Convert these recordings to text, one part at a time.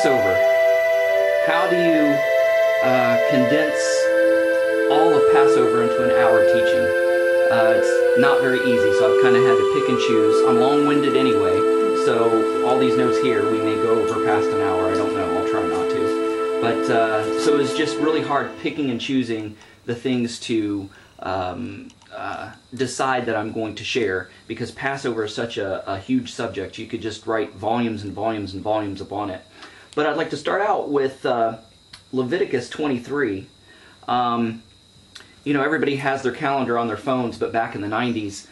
Passover. How do you condense all of Passover into an hour teaching? It's not very easy, so I've kind of had to pick and choose. I'm long-winded anyway, so all these notes here, we may go over past an hour. I don't know. I'll try not to. But so it's just really hard picking and choosing the things to decide that I'm going to share, because Passover is such a huge subject. You could just write volumes and volumes and volumes upon it. But I'd like to start out with Leviticus 23. You know, everybody has their calendar on their phones, but back in the 90s,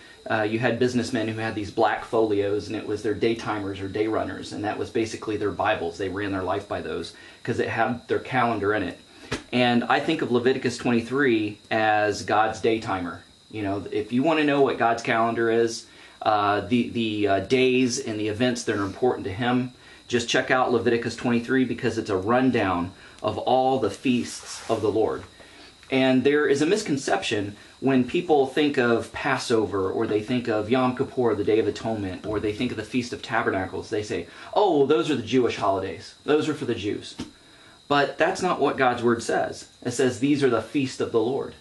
you had businessmen who had these black folios, and it was their day timers or day runners, and that was basically their Bibles. They ran their life by those because it had their calendar in it. And I think of Leviticus 23 as God's day timer. You know, if you want to know what God's calendar is, the days and the events that are important to Him, just check out Leviticus 23, because it's a rundown of all the feasts of the Lord. And there is a misconception when people think of Passover, or they think of Yom Kippur, the Day of Atonement, or they think of the Feast of Tabernacles. They say, oh, well, those are the Jewish holidays. Those are for the Jews. But that's not what God's Word says. It says these are the feast of the Lord.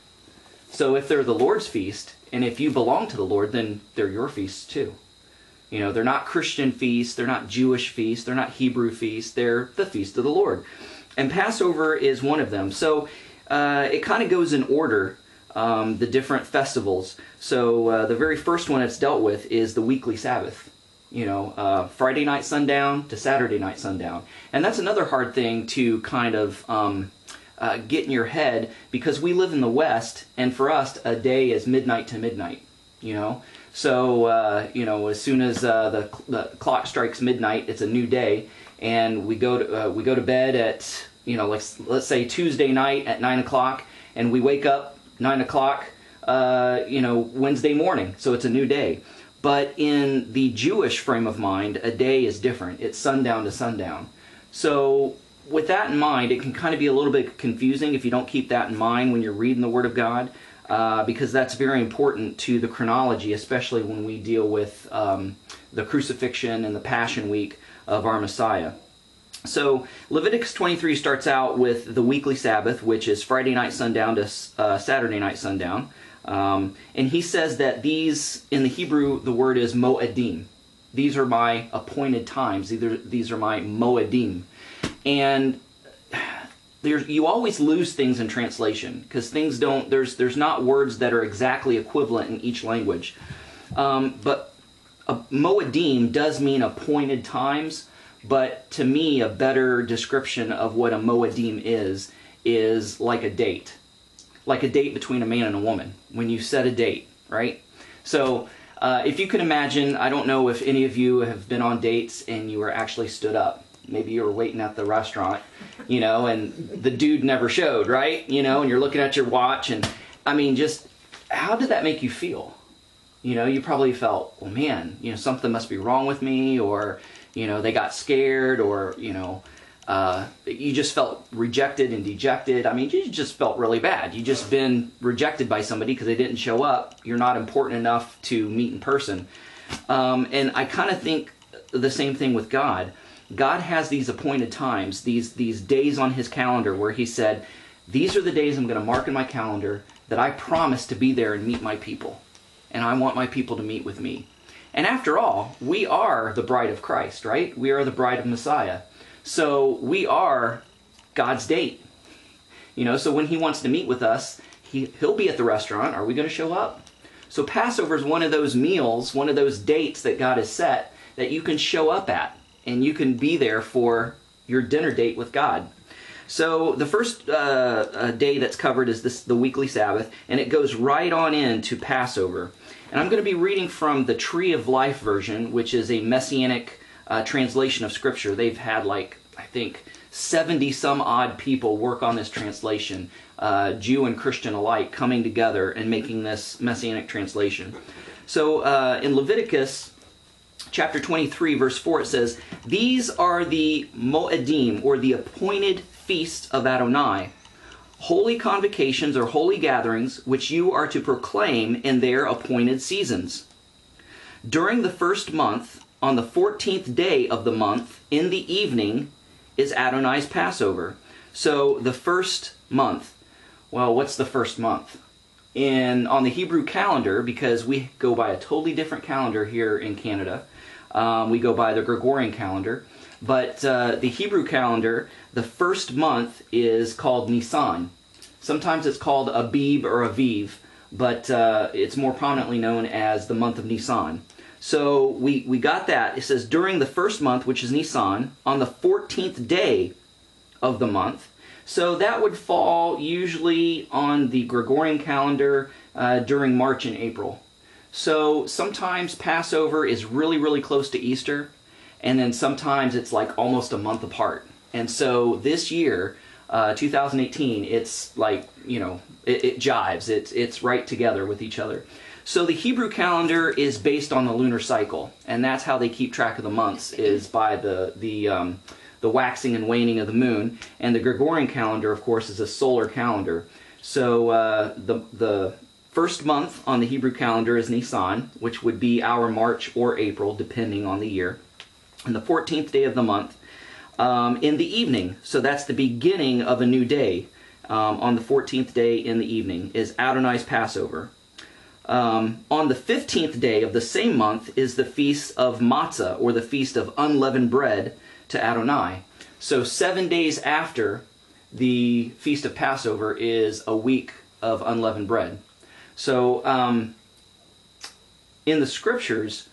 So if they're the Lord's feast, and if you belong to the Lord, then they're your feasts too. You know, they're not Christian feasts, they're not Jewish feasts, they're not Hebrew feasts, they're the feast of the Lord. And Passover is one of them. So it kind of goes in order, the different festivals. So the very first one it's dealt with is the weekly Sabbath. You know, Friday night sundown to Saturday night sundown. And that's another hard thing to kind of get in your head, because we live in the West, and for us, a day is midnight to midnight, you know. So, you know, as soon as the clock strikes midnight, it's a new day, and we go to bed at, you know, let's say Tuesday night at 9 o'clock, and we wake up 9 o'clock, you know, Wednesday morning, so it's a new day. But in the Jewish frame of mind, a day is different. It's sundown to sundown. So with that in mind, it can kind of be a little bit confusing if you don't keep that in mind when you're reading the Word of God, because that's very important to the chronology, especially when we deal with the crucifixion and the Passion Week of our Messiah. So Leviticus 23 starts out with the weekly Sabbath, which is Friday night sundown to Saturday night sundown. And he says that these, in the Hebrew, the word is moedim. These are my appointed times. These are my moedim. And you always lose things in translation, because things don't, there's not words that are exactly equivalent in each language. But moedim does mean appointed times, but to me, a better description of what a moedim is like a date. Like a date between a man and a woman, when you set a date, right? So if you can imagine, I don't know if any of you have been on dates and you were actually stood up. Maybe you were waiting at the restaurant, you know, and the dude never showed, right? You know, and you're looking at your watch, and I mean, just how did that make you feel? You know, you probably felt, well, man, you know, something must be wrong with me, or, you know, they got scared, or, you know, you just felt rejected and dejected. I mean, you just felt really bad. You just been rejected by somebody because they didn't show up. You're not important enough to meet in person. And I kind of think the same thing with God. God has these appointed times, these days on His calendar where He said, these are the days I'm going to mark in my calendar that I promise to be there and meet my people. And I want my people to meet with me. And after all, we are the bride of Christ, right? We are the bride of Messiah. So we are God's date. You know, so when He wants to meet with us, He'll be at the restaurant. Are we going to show up? So Passover is one of those meals, one of those dates that God has set that you can show up at, and you can be there for your dinner date with God. So the first day that's covered is the weekly Sabbath, and it goes right on into Passover. And I'm going to be reading from the Tree of Life version, which is a Messianic translation of Scripture. They've had, like, I think 70 some odd people work on this translation, Jew and Christian alike, coming together and making this Messianic translation. So in Leviticus chapter 23 verse 4, it says, these are the moedim, or the appointed feasts of Adonai, holy convocations or holy gatherings, which you are to proclaim in their appointed seasons. During the first month, on the 14th day of the month, in the evening, is Adonai's Passover. So the first month, well, what's the first month? On the Hebrew calendar, because we go by a totally different calendar here in Canada, we go by the Gregorian calendar, but the Hebrew calendar, the first month is called Nisan. Sometimes it's called Abib or Aviv, but it's more prominently known as the month of Nisan. So we got that. It says, during the first month, which is Nisan, on the 14th day of the month. So that would fall usually on the Gregorian calendar during March and April. So sometimes Passover is really, really close to Easter, and then sometimes it's like almost a month apart. And so this year, 2018, it's like, it jives. It's right together with each other. So the Hebrew calendar is based on the lunar cycle, and that's how they keep track of the months, is by the waxing and waning of the moon. And the Gregorian calendar, of course, is a solar calendar. So the first month on the Hebrew calendar is Nisan, which would be our March or April, depending on the year. And the 14th day of the month, in the evening, so that's the beginning of a new day, on the 14th day in the evening, is Adonai's Passover. On the 15th day of the same month is the Feast of Matzah, or the Feast of Unleavened Bread, to Adonai. So 7 days after the Feast of Passover is a week of unleavened bread. So in the scriptures,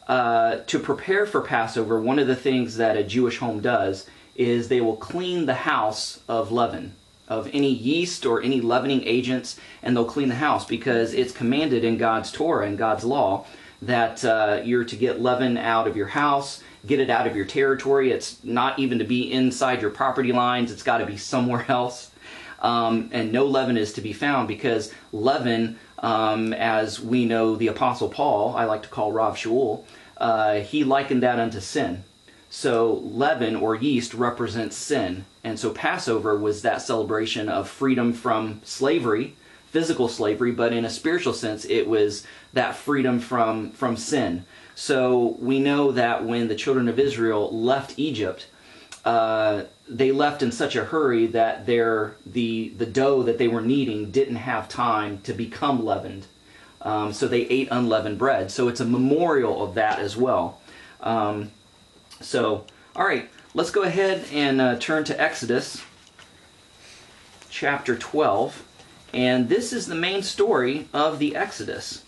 to prepare for Passover, one of the things that a Jewish home does is they will clean the house of leaven, of any yeast or any leavening agents, and they'll clean the house because it's commanded in God's Torah and God's law that you're to get leaven out of your house, get it out of your territory. It's not even to be inside your property lines. It's got to be somewhere else. And no leaven is to be found, because leaven, as we know the Apostle Paul, I like to call Rav Shaul, he likened that unto sin. So leaven or yeast represents sin. And so Passover was that celebration of freedom from slavery, physical slavery, but in a spiritual sense, it was that freedom from sin. So we know that when the children of Israel left Egypt, they left in such a hurry that the dough that they were kneading didn't have time to become leavened. So they ate unleavened bread. So it's a memorial of that as well. So, all right, let's go ahead and turn to Exodus chapter 12. And this is the main story of the Exodus.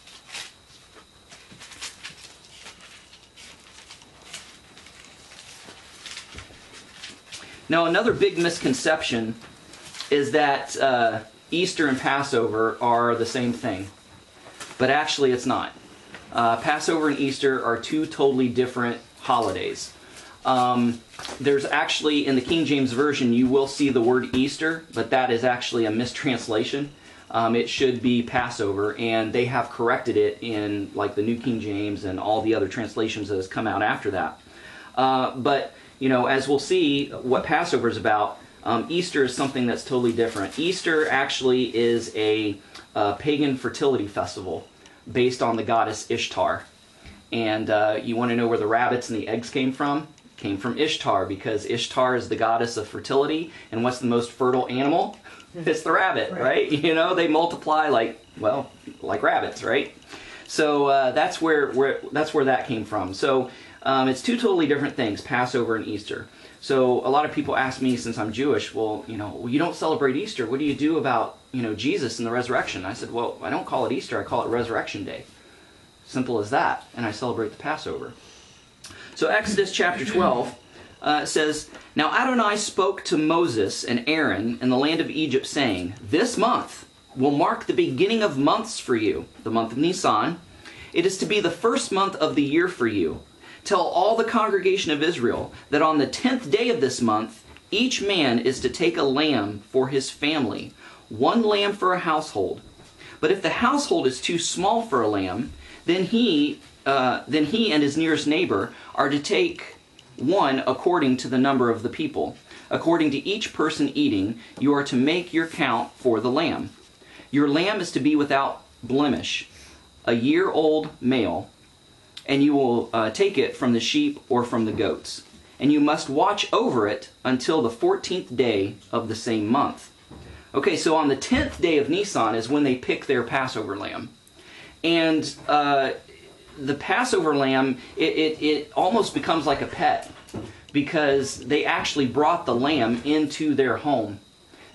Now, another big misconception is that Easter and Passover are the same thing. But actually, it's not. Passover and Easter are two totally different holidays. There's actually, in the King James Version, you will see the word Easter, but that is actually a mistranslation. It should be Passover, and they have corrected it in like the New King James and all the other translations that has come out after that. But as we'll see what Passover is about, Easter is something that's totally different. Easter actually is a pagan fertility festival based on the goddess Ishtar. And you want to know where the rabbits and the eggs came from? Came from Ishtar, because Ishtar is the goddess of fertility. And what's the most fertile animal? It's the rabbit, right? They multiply like rabbits, right? So that's where that came from. So it's two totally different things, Passover and Easter. So a lot of people ask me, since I'm Jewish, well, you don't celebrate Easter. What do you do about, Jesus and the resurrection? I said, well, I don't call it Easter. I call it Resurrection Day. Simple as that. And I celebrate the Passover. So Exodus chapter 12 says, Now Adonai spoke to Moses and Aaron in the land of Egypt, saying, This month will mark the beginning of months for you, the month of Nisan. It is to be the first month of the year for you. Tell all the congregation of Israel that on the 10th day of this month, each man is to take a lamb for his family, one lamb for a household. But if the household is too small for a lamb, then he and his nearest neighbor are to take one according to the number of the people. According to each person eating, you are to make your count for the lamb. Your lamb is to be without blemish, a year-old male, and you will take it from the sheep or from the goats. and you must watch over it until the 14th day of the same month. Okay, so on the 10th day of Nisan is when they pick their Passover lamb. And the Passover lamb, it almost becomes like a pet, because they actually brought the lamb into their home.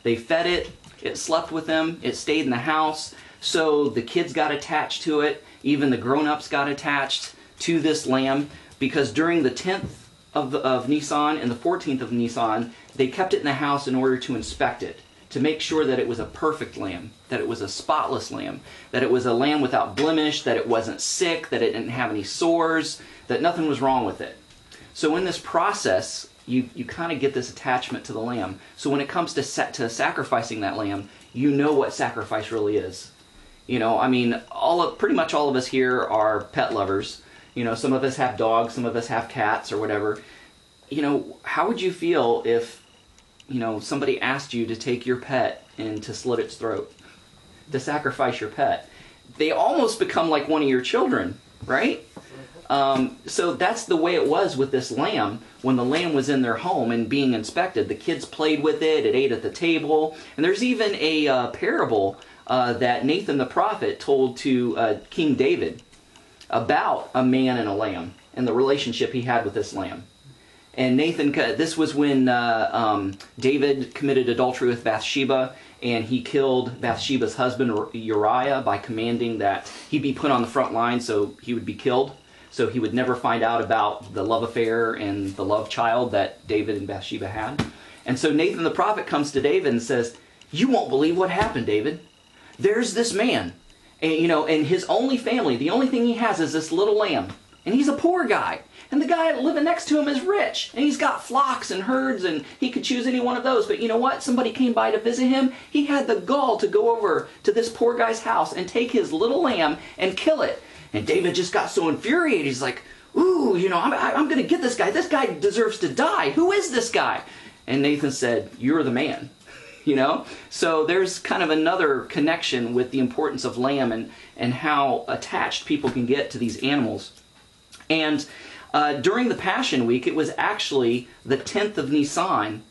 They fed it, it slept with them, it stayed in the house, so the kids got attached to it, even the grown-ups got attached to this lamb, because during the 10th of Nisan and the 14th of Nisan, they kept it in the house in order to inspect it, to make sure that it was a perfect lamb, that it was a spotless lamb, that it was a lamb without blemish, that it wasn't sick, that it didn't have any sores, that nothing was wrong with it. So in this process, you kind of get this attachment to the lamb. So when it comes to sacrificing that lamb, you know what sacrifice really is. You know, I mean, pretty much all of us here are pet lovers. You know, some of us have dogs, some of us have cats or whatever. You know, how would you feel if, you know, somebody asked you to take your pet and to slit its throat, to sacrifice your pet? They almost become like one of your children, right? So that's the way it was with this lamb. When the lamb was in their home and being inspected, the kids played with it, it ate at the table. And there's even a parable that Nathan the prophet told to King David about a man and a lamb and the relationship he had with this lamb. And Nathan, this was when David committed adultery with Bathsheba, and he killed Bathsheba's husband Uriah by commanding that he be put on the front line so he would be killed, so he would never find out about the love affair and the love child that David and Bathsheba had. And so Nathan the prophet comes to David and says, "You won't believe what happened, David. There's this man, and you know, and his only family, the only thing he has is this little lamb, and he's a poor guy. And the guy living next to him is rich, and he's got flocks and herds, and he could choose any one of those. But you know what? Somebody came by to visit him. He had the gall to go over to this poor guy's house and take his little lamb and kill it." And David just got so infuriated. He's like, "Ooh, you know, I'm going to get this guy. This guy deserves to die. Who is this guy?" And Nathan said, "You're the man." You know? So there's kind of another connection with the importance of lamb and how attached people can get to these animals. And during the Passion Week, it was actually the 10th of Nisan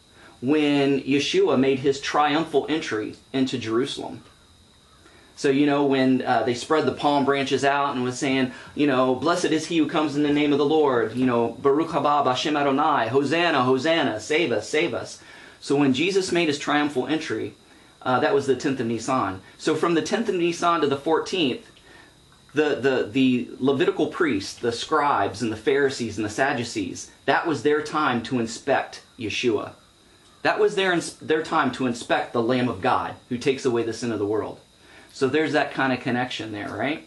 when Yeshua made his triumphal entry into Jerusalem. So, you know, when they spread the palm branches out and was saying, you know, "Blessed is he who comes in the name of the Lord," you know, "Baruch haba b'Hashem Adonai," "Hosanna, Hosanna," "Save us, save us." So when Jesus made his triumphal entry, that was the 10th of Nisan. So from the 10th of Nisan to the 14th, the Levitical priests, the scribes and the Pharisees and the Sadducees, that was their time to inspect Yeshua. That was their time to inspect the Lamb of God who takes away the sin of the world. So there's that kind of connection there, right?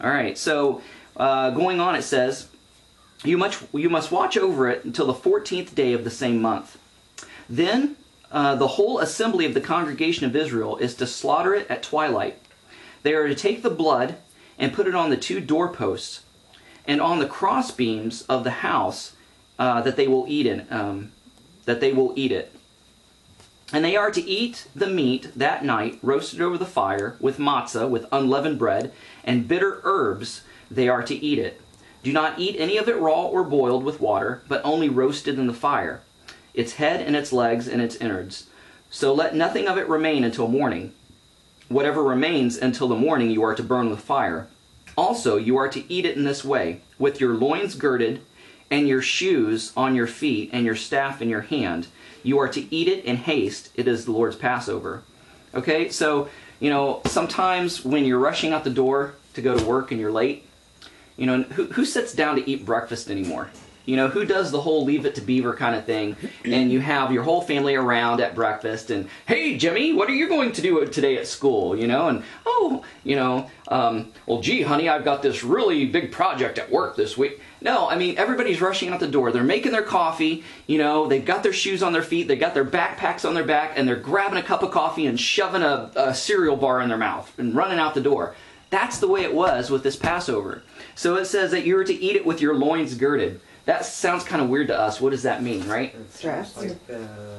All right, so going on, it says, you must watch over it until the 14th day of the same month. Then the whole assembly of the congregation of Israel is to slaughter it at twilight. They are to take the blood and put it on the 2 doorposts and on the crossbeams of the house that they will eat in. And they are to eat the meat that night, roasted over the fire, with matzah, with unleavened bread, and bitter herbs. They are to eat it. Do not eat any of it raw or boiled with water, but only roasted in the fire, its head and its legs and its innards. So let nothing of it remain until morning. Whatever remains until the morning you are to burn with fire. Also you are to eat it in this way, with your loins girded, and your shoes on your feet, and your staff in your hand. You are to eat it in haste. It is the Lord's Passover. Okay, so, you know, sometimes when you're rushing out the door to go to work and you're late, you know, who sits down to eat breakfast anymore? You know, who does the whole leave it to beaver kind of thing, and you have your whole family around at breakfast, and, "Hey, Jimmy, what are you going to do today at school?" You know, and, "Oh, you know, well, gee, honey, I've got this really big project at work this week." No, I mean, everybody's rushing out the door. They're making their coffee, you know, they've got their shoes on their feet, they've got their backpacks on their back, and they're grabbing a cup of coffee and shoving a cereal bar in their mouth and running out the door. That's the way it was with this Passover. So it says that you're to eat it with your loins girded. That sounds kind of weird to us. What does that mean, right? Dressed. Like,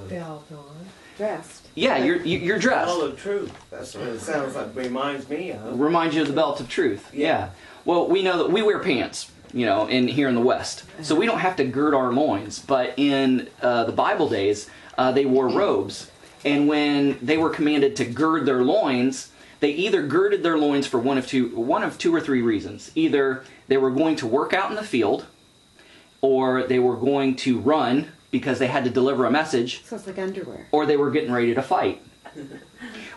Belt on. Dressed. Yeah, you're dressed. Belt of truth. That's what it sounds like. Reminds me of. Reminds you of the belt of truth. Yeah. Well, we know that we wear pants. in here in the West. So we don't have to gird our loins. But in the Bible days, they wore robes. And when they were commanded to gird their loins, they either girded their loins for one of two or three reasons. Either they were going to work out in the field, or they were going to run because they had to deliver a message. So it's like underwear. Or they were getting ready to fight.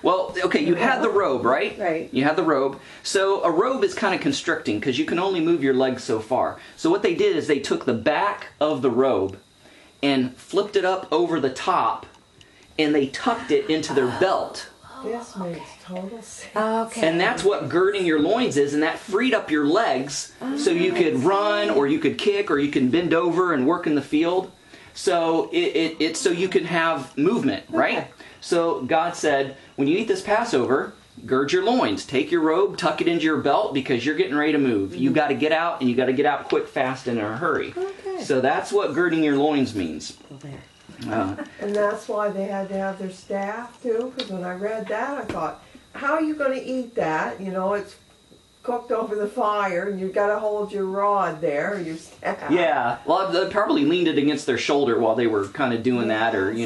Well, okay, you had the robe, right? Right. You had the robe. So a robe is kind of constricting because you can only move your legs so far. So what they did is they took the back of the robe and flipped it up over the top, and they tucked it into their belt. This makes total sense. Okay. And that's what girding your loins is, and that freed up your legs so you could run, or you could kick, or you can bend over and work in the field. So it's so you can have movement, right? Okay. So God said, when you eat this Passover, gird your loins, take your robe, tuck it into your belt, because you're getting ready to move. You got to get out, and you got to get out quick, fast, and in a hurry. Okay. So that's what girding your loins means. Well, there. And that's why they had to have their staff too, because when I read that, I thought, how are you going to eat that? It's cooked over the fire, and you've got to hold your rod there, your staff. Yeah, well, they probably leaned it against their shoulder while they were kind of doing that, or they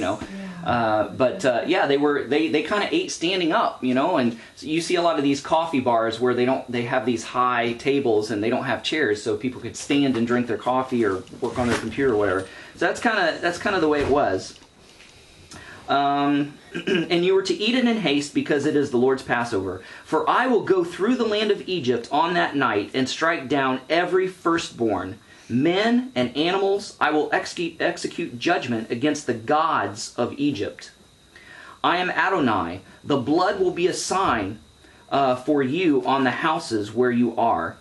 kind of ate standing up, and you see a lot of these coffee bars where they have these high tables and they don't have chairs, so people could stand and drink their coffee or work on their computer or whatever. So that's kind of the way it was. And you were to eat it in haste, because it is the Lord's Passover. For I will go through the land of Egypt on that night and strike down every firstborn, men and animals. I will execute judgment against the gods of Egypt. I am Adonai. The blood will be a sign for you on the houses where you are.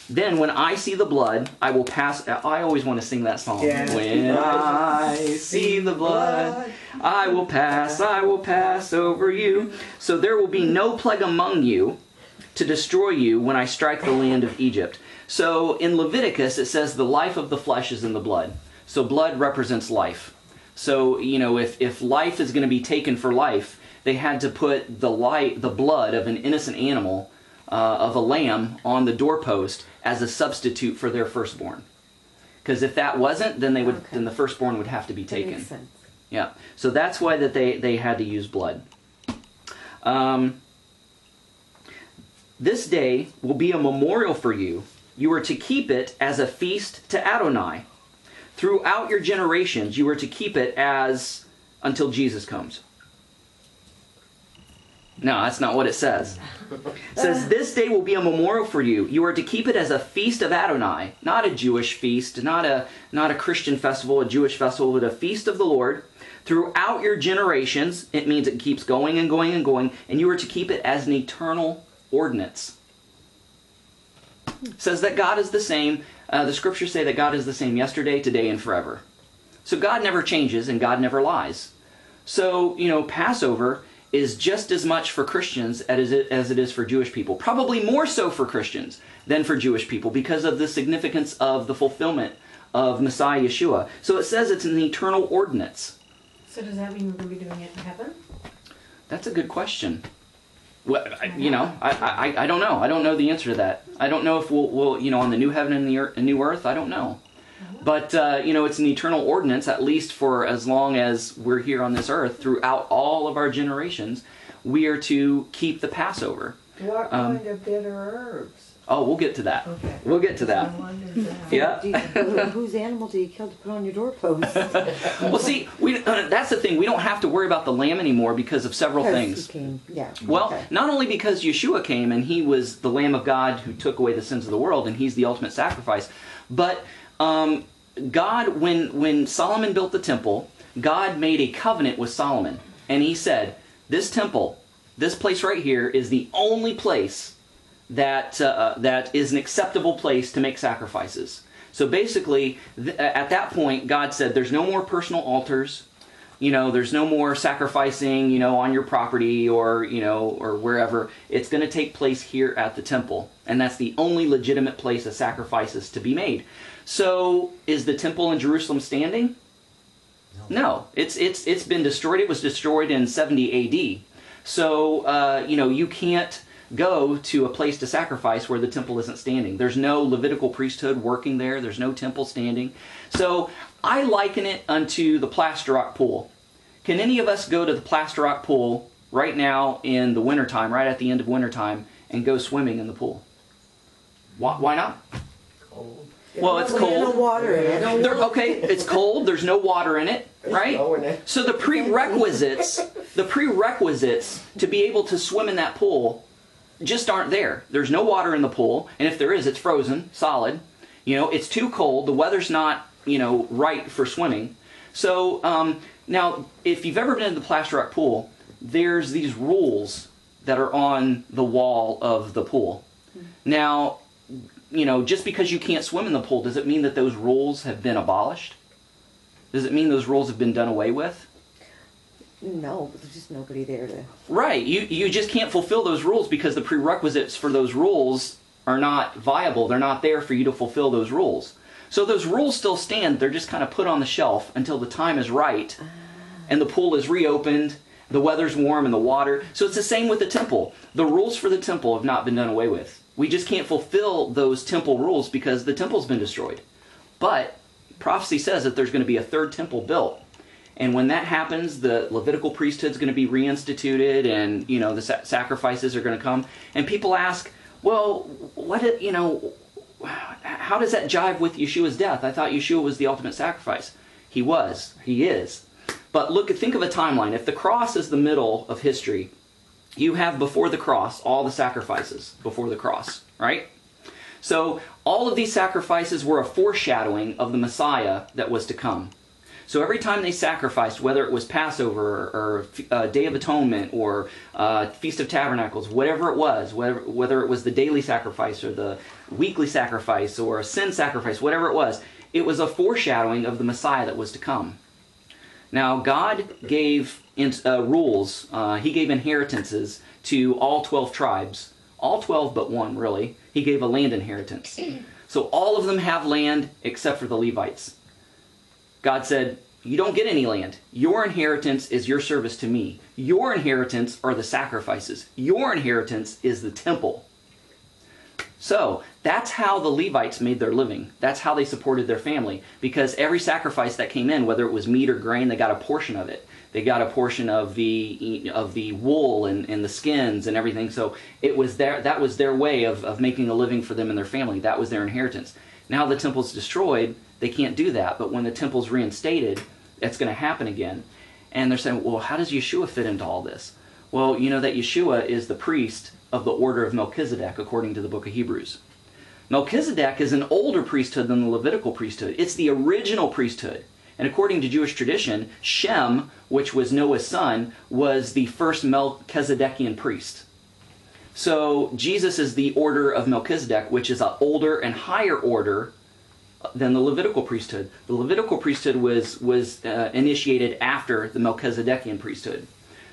Then when I see the blood, I will pass. I always want to sing that song. Yes. When I see the blood, I will pass over you. So there will be no plague among you to destroy you when I strike the land of Egypt. So in Leviticus, it says the life of the flesh is in the blood. So blood represents life. So, if life is going to be taken for life, they had to put the blood of an innocent animal, of a lamb, on the doorpost as a substitute for their firstborn. Because if that wasn't, then then the firstborn would have to be taken. That makes sense. Yeah. So that's why that they had to use blood. This day will be a memorial for you. You are to keep it as a feast to Adonai. Throughout your generations, you are to keep it until Jesus comes. No, that's not what it says. It says, this day will be a memorial for you. You are to keep it as a feast of Adonai. Not a Jewish feast, not a Christian festival, a Jewish festival, but a feast of the Lord. Throughout your generations, it means it keeps going and going and going, and you are to keep it as an eternal ordinance. It says that God is the same. The scriptures say that God is the same yesterday, today, and forever. So God never changes, and God never lies. So, Passover is just as much for Christians as it is for Jewish people. Probably more so for Christians than for Jewish people, because of the significance of the fulfillment of Messiah Yeshua. So it says it's an eternal ordinance. So does that mean we're going to be doing it in heaven? That's a good question. Well, I don't know. I don't know the answer to that. I don't know if we'll on the new heaven and the new earth. I don't know. But, it's an eternal ordinance, at least for as long as we're here on this earth. Throughout all of our generations, we are to keep the Passover. What kind of bitter herbs? Oh, we'll get to that. Okay. We'll get to that. I wondered that. Yeah. Whose animal do you kill to put on your doorpost? Well, see, that's the thing. We don't have to worry about the lamb anymore because of several things. Yeah. Well, Okay. not only because Yeshua came and he was the Lamb of God who took away the sins of the world, and he's the ultimate sacrifice, but God, when Solomon built the temple, God made a covenant with Solomon, and he said, this temple, this place right here, is the only place that is an acceptable place to make sacrifices. So basically, at that point, God said, there's no more personal altars, there's no more sacrificing, on your property or wherever. It's going to take place here at the temple, and that's the only legitimate place of sacrifices to be made. So, is the temple in Jerusalem standing? No. It's been destroyed. It was destroyed in 70 AD. So, you can't go to a place to sacrifice where the temple isn't standing. There's no Levitical priesthood working there. There's no temple standing. So I liken it unto the Plaster Rock pool. Can any of us go to the Plaster Rock pool right now in the wintertime, right at the end of wintertime, and go swimming in the pool? Why not? Cold. Well, it's There's no cold. water in it. Okay, it's cold. There's no water in it, right? No in it. So the prerequisites to be able to swim in that pool just aren't there. There's no water in the pool, and if there is, it's frozen, solid. It's too cold. The weather's not, right for swimming. So now, if you've ever been in the Plaster Rock pool, there's these rules that are on the wall of the pool. Now, just because you can't swim in the pool, does it mean that those rules have been abolished? Does it mean those rules have been done away with? No, but there's just nobody there to... Right. You just can't fulfill those rules because the prerequisites for those rules are not viable. They're not there for you to fulfill those rules. So those rules still stand. They're just kind of put on the shelf until the time is right and the pool is reopened, the weather's warm and the water. So it's the same with the temple. The rules for the temple have not been done away with. We just can't fulfill those temple rules because the temple's been destroyed. But prophecy says that there's going to be a third temple built. And when that happens, the Levitical priesthood's going to be reinstituted, and the sacrifices are going to come. And people ask, well, how does that jive with Yeshua's death? I thought Yeshua was the ultimate sacrifice. He was. He is. But think of a timeline. If the cross is the middle of history, you have before the cross all the sacrifices before the cross, right? So all of these sacrifices were a foreshadowing of the Messiah that was to come. So every time they sacrificed, whether it was Passover or Day of Atonement or Feast of Tabernacles, whatever it was, whether it was the daily sacrifice or the weekly sacrifice or a sin sacrifice, whatever it was a foreshadowing of the Messiah that was to come. Now, God gave rules. He gave inheritances to all 12 tribes. All 12 but one, really. He gave a land inheritance. So all of them have land except for the Levites. God said, you don't get any land. Your inheritance is your service to me. Your inheritance are the sacrifices. Your inheritance is the temple. So that's how the Levites made their living. That's how they supported their family. Because every sacrifice that came in, whether it was meat or grain, they got a portion of it. They got a portion of the wool and the skins and everything. So that was their way of making a living for them and their family. That was their inheritance. Now the temple's destroyed. They can't do that. But when the temple's reinstated, that's going to happen again. And they're saying, well, how does Yeshua fit into all this? Well, you know that Yeshua is the priest of the order of Melchizedek, according to the book of Hebrews. Melchizedek is an older priesthood than the Levitical priesthood. It's the original priesthood. And according to Jewish tradition, Shem, which was Noah's son, was the first Melchizedekian priest. So Jesus is the order of Melchizedek, which is an older and higher order than the Levitical priesthood. The Levitical priesthood was initiated after the Melchizedekian priesthood.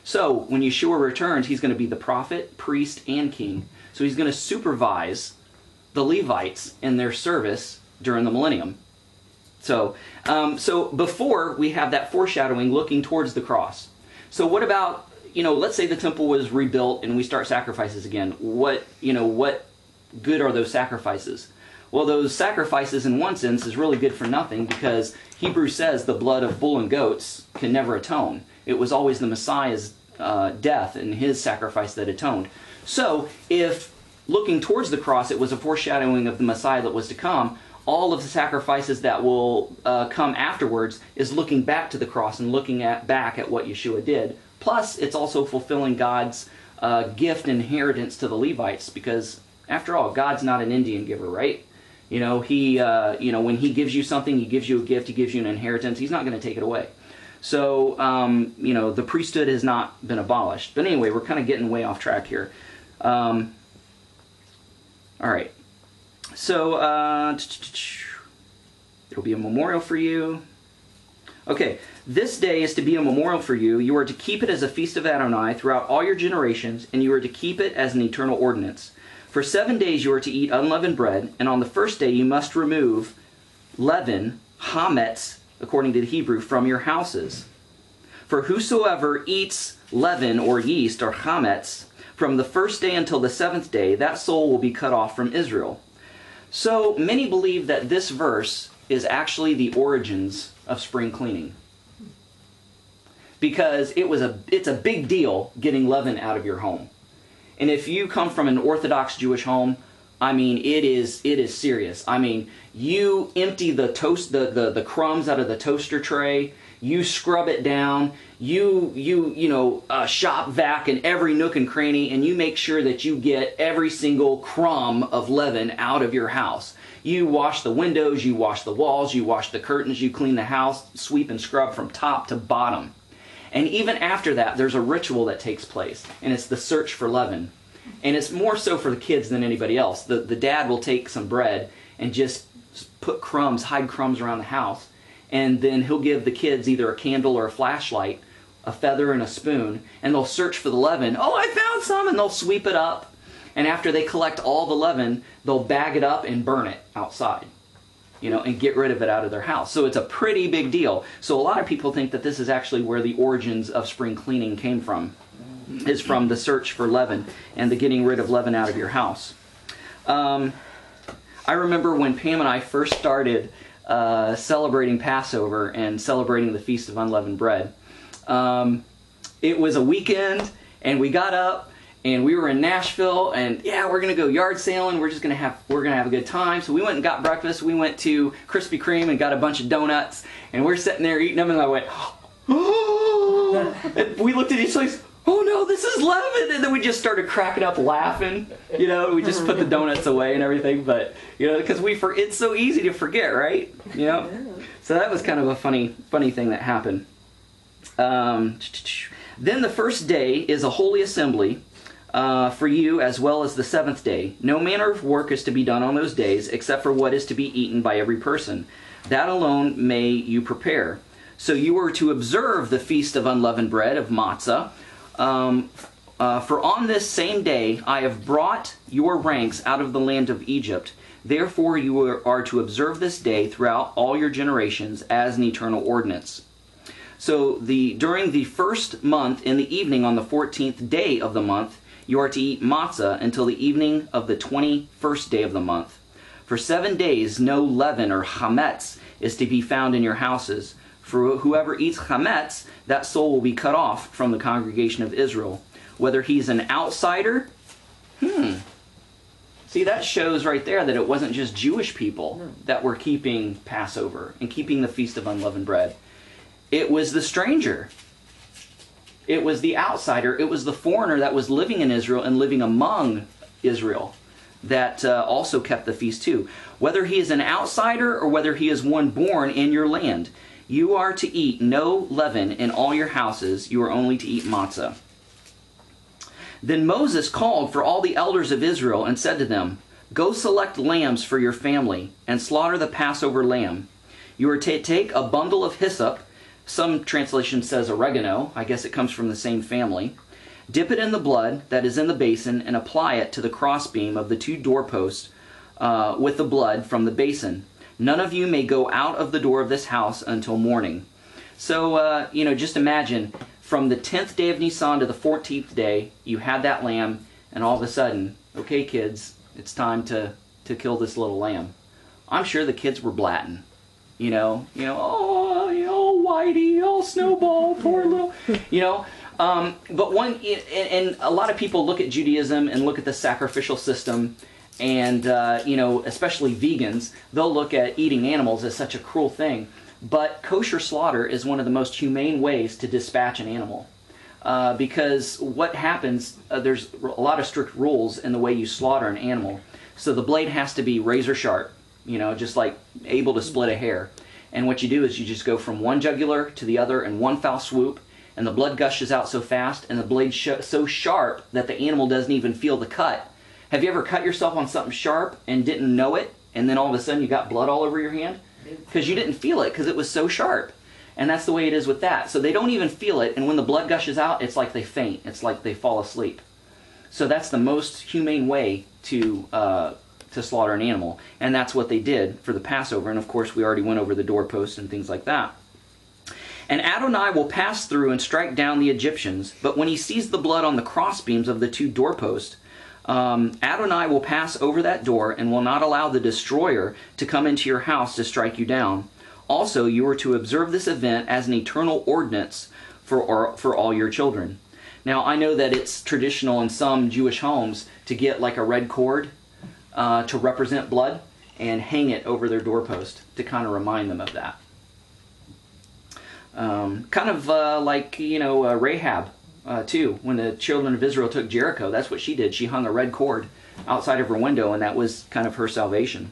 So when Yeshua returns, he's going to be the prophet, priest, and king. So he's going to supervise the Levites in their service during the millennium. So before we have that foreshadowing looking towards the cross. So what about, let's say the temple was rebuilt and we start sacrifices again. What good are those sacrifices? Well, those sacrifices in one sense is really good for nothing because Hebrews says the blood of bull and goats can never atone. It was always the Messiah's death and his sacrifice that atoned. So if looking towards the cross it was a foreshadowing of the Messiah that was to come, all of the sacrifices that will come afterwards is looking back to the cross and looking back at what Yeshua did. Plus, it's also fulfilling God's gift and inheritance to the Levites because, after all, God's not an Indian giver, right? When he gives you something, he gives you a gift, he gives you an inheritance, he's not going to take it away. So, the priesthood has not been abolished. But anyway, we're kind of getting way off track here. All right. So, it'll be a memorial for you. Okay, this day is to be a memorial for you. You are to keep it as a feast of Adonai throughout all your generations, and you are to keep it as an eternal ordinance. For 7 days you are to eat unleavened bread, and on the first day you must remove leaven, hametz, according to the Hebrew, from your houses. For whosoever eats leaven or yeast or hametz From the first day until the seventh day, that soul will be cut off from Israel. So many believe that this verse is actually the origins of spring cleaning. Because it's a big deal getting leaven out of your home. And if you come from an Orthodox Jewish home, I mean, it is serious. I mean, you empty the crumbs out of the toaster tray, you scrub it down, you shop vac in every nook and cranny, and you make sure that you get every single crumb of leaven out of your house. You wash the windows, you wash the walls, you wash the curtains, you clean the house, sweep and scrub from top to bottom. And even after that, there's a ritual that takes place, and it's the search for leaven. And it's more so for the kids than anybody else. The dad will take some bread and just put crumbs, hide crumbs around the house, and then he'll give the kids either a candle or a flashlight, a feather and a spoon, and they'll search for the leaven. Oh, I found some, and they'll sweep it up. And after they collect all the leaven, they'll bag it up and burn it outside, and get rid of it out of their house. So it's a pretty big deal. So a lot of people think that this is actually where the origins of spring cleaning came from, is from the search for leaven and the getting rid of leaven out of your house. I remember when Pam and I first started celebrating Passover and celebrating the Feast of Unleavened Bread. It was a weekend, and we got up, and we were in Nashville, and yeah, we're gonna go yard sailing. We're gonna have a good time. So we went and got breakfast. We went to Krispy Kreme and got a bunch of donuts, and we're sitting there eating them, and I went, oh! And we looked at each other. Oh no, this is leaven! And then we just started cracking up laughing. We just put the donuts away and everything, but because it's so easy to forget, right? So that was kind of a funny thing that happened. Then the first day is a holy assembly for you, as well as the seventh day. No manner of work is to be done on those days, except for what is to be eaten by every person. That alone may you prepare. So you are to observe the Feast of Unleavened Bread, of Matzah. For on this same day I have brought your ranks out of the land of Egypt. Therefore you are to observe this day throughout all your generations as an eternal ordinance. So during the first month, in the evening on the 14th day of the month, you are to eat matzah until the evening of the 21st day of the month. For 7 days no leaven or chametz is to be found in your houses. For whoever eats chametz, that soul will be cut off from the congregation of Israel. Whether he's an outsider, See, that shows right there that it wasn't just Jewish people that were keeping Passover and keeping the Feast of Unleavened Bread. It was the stranger. It was the outsider. It was the foreigner that was living in Israel and living among Israel that also kept the feast too. Whether he is an outsider or whether he is one born in your land, you are to eat no leaven in all your houses. You are only to eat matzah. Then Moses called for all the elders of Israel and said to them, Go select lambs for your family and slaughter the Passover lamb. You are to take a bundle of hyssop. Some translation says oregano. I guess it comes from the same family. Dip it in the blood that is in the basin and apply it to the crossbeam of the 2 doorposts with the blood from the basin. None of you may go out of the door of this house until morning. So, just imagine, from the 10th day of Nisan to the 14th day, you had that lamb, and all of a sudden, okay, kids, it's time to kill this little lamb. I'm sure the kids were blatting. Whitey, Snowball, poor little, but and a lot of people look at Judaism and look at the sacrificial system, and, especially vegans, they'll look at eating animals as such a cruel thing. But kosher slaughter is one of the most humane ways to dispatch an animal. Because what happens, there's a lot of strict rules in the way you slaughter an animal. So the blade has to be razor sharp, just like able to split a hair. And what you do is you just go from one jugular to the other in one foul swoop, and the blood gushes out so fast, and the blade's so sharp that the animal doesn't even feel the cut. Have you ever cut yourself on something sharp and didn't know it, and then all of a sudden you got blood all over your hand? Because you didn't feel it because it was so sharp. And that's the way it is with that. So they don't even feel it, and when the blood gushes out, it's like they faint. It's like they fall asleep. So that's the most humane way to slaughter an animal. And that's what they did for the Passover. And of course, we already went over the doorposts and things like that. And Adonai will pass through and strike down the Egyptians, but when he sees the blood on the crossbeams of the 2 doorposts, Adonai will pass over that door and will not allow the destroyer to come into your house to strike you down. Also, you are to observe this event as an eternal ordinance for all your children. Now, I know that it's traditional in some Jewish homes to get like a red cord to represent blood and hang it over their doorpost to kind of remind them of that. Kind of like, Rahab, too. When the children of Israel took Jericho, that's what she did. She hung a red cord outside of her window, and that was kind of her salvation.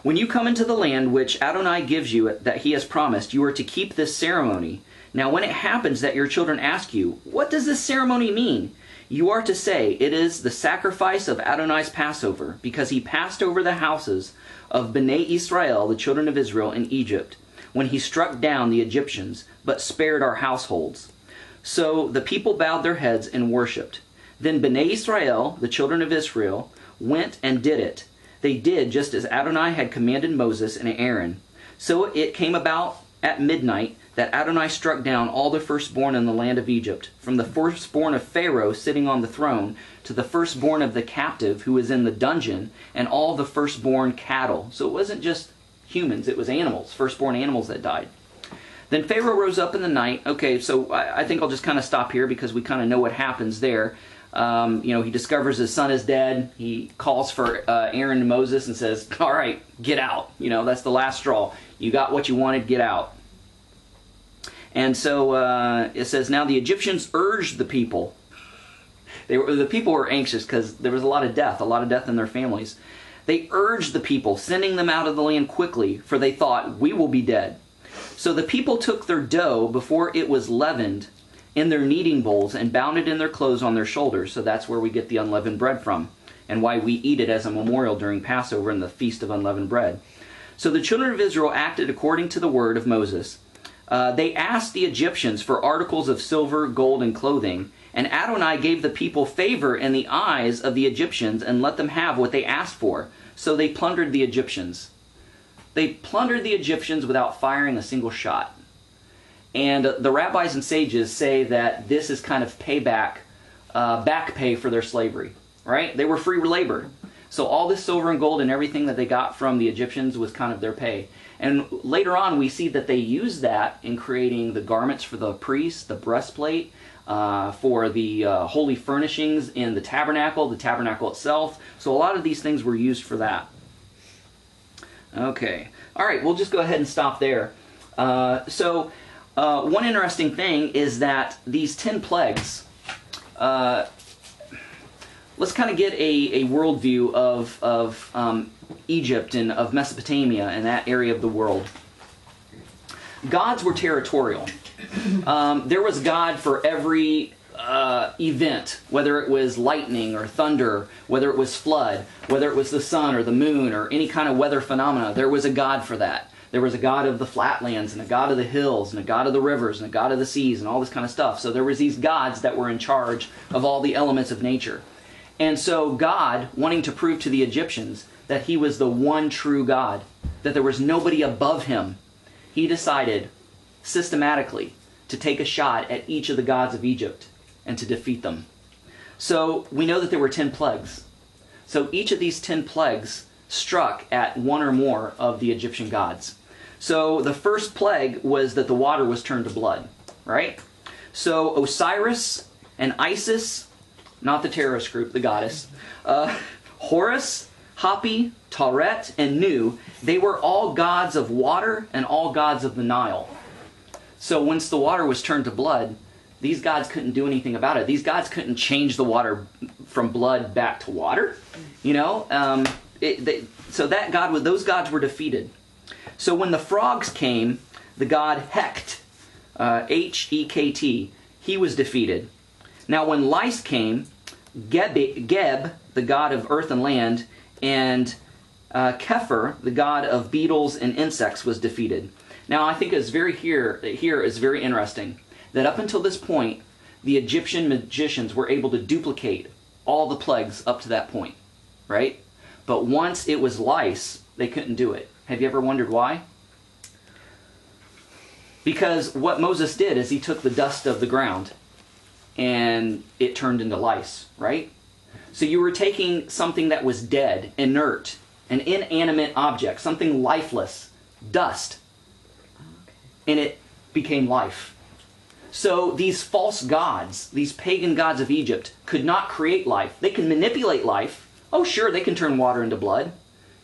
When you come into the land which Adonai gives you that he has promised, you are to keep this ceremony. Now, when it happens that your children ask you, what does this ceremony mean? You are to say, it is the sacrifice of Adonai's Passover, because he passed over the houses of Bnei Israel, the children of Israel, in Egypt, when he struck down the Egyptians, but spared our households. So the people bowed their heads and worshipped. Then Bnei Israel, the children of Israel, went and did it. They did just as Adonai had commanded Moses and Aaron. So it came about at midnight that Adonai struck down all the firstborn in the land of Egypt, from the firstborn of Pharaoh sitting on the throne, to the firstborn of the captive who was in the dungeon, and all the firstborn cattle. So it wasn't just humans, it was animals, firstborn animals that died. Then Pharaoh rose up in the night. Okay, so I think I'll just kind of stop here because we kind of know what happens there. He discovers his son is dead. He calls for Aaron and Moses and says, all right, get out. That's the last straw. You got what you wanted, get out. And so it says, now the Egyptians urged the people. The people were anxious because there was a lot of death in their families. They urged the people, sending them out of the land quickly, for they thought, we will be dead. So the people took their dough before it was leavened in their kneading bowls and bound it in their clothes on their shoulders. So that's where we get the unleavened bread from, and why we eat it as a memorial during Passover and the Feast of Unleavened Bread. So the children of Israel acted according to the word of Moses. They asked the Egyptians for articles of silver, gold, and clothing, and Adonai gave the people favor in the eyes of the Egyptians and let them have what they asked for. So they plundered the Egyptians. They plundered the Egyptians without firing a single shot. And the rabbis and sages say that this is kind of payback, back pay for their slavery, right? They were free labor. So all this silver and gold and everything that they got from the Egyptians was kind of their pay. And later on, we see that they use that in creating the garments for the priests, the breastplate, for the holy furnishings in the tabernacle itself. So a lot of these things were used for that. Okay. All right, we'll just go ahead and stop there. One interesting thing is that these 10 plagues, let's kind of get a worldview of Egypt and of Mesopotamia and that area of the world. Gods were territorial. There was God for every event, whether it was lightning or thunder, whether it was flood, whether it was the sun or the moon or any kind of weather phenomena. There was a God for that. There was a God of the flatlands and a God of the hills and a God of the rivers and a God of the seas and all this kind of stuff. So there was these gods that were in charge of all the elements of nature. And so God, wanting to prove to the Egyptians that he was the one true God, that there was nobody above him, he decided systematically to take a shot at each of the gods of Egypt and to defeat them. So we know that there were 10 plagues. So each of these 10 plagues struck at one or more of the Egyptian gods. So the first plague was that the water was turned to blood, right? So Osiris and Isis, not the terrorist group, the goddess, Horus, Hapi, Tauret, and Nu, they were all gods of water and all gods of the Nile. So once the water was turned to blood, these gods couldn't do anything about it. These gods couldn't change the water from blood back to water. So those gods were defeated. So when the frogs came, the god Hekt, H-E-K-T, he was defeated. Now when lice came, Geb, the god of earth and land, and Kepher, the god of beetles and insects, was defeated. Now I think it's here is very interesting that up until this point, the Egyptian magicians were able to duplicate all the plagues up to that point, right? But once it was lice, they couldn't do it. Have you ever wondered why? Because what Moses did is he took the dust of the ground and it turned into lice, right? So you were taking something that was dead, inert, an inanimate object, something lifeless, dust, and it became life. So these false gods, these pagan gods of Egypt, could not create life. They can manipulate life. Oh, sure, they can turn water into blood.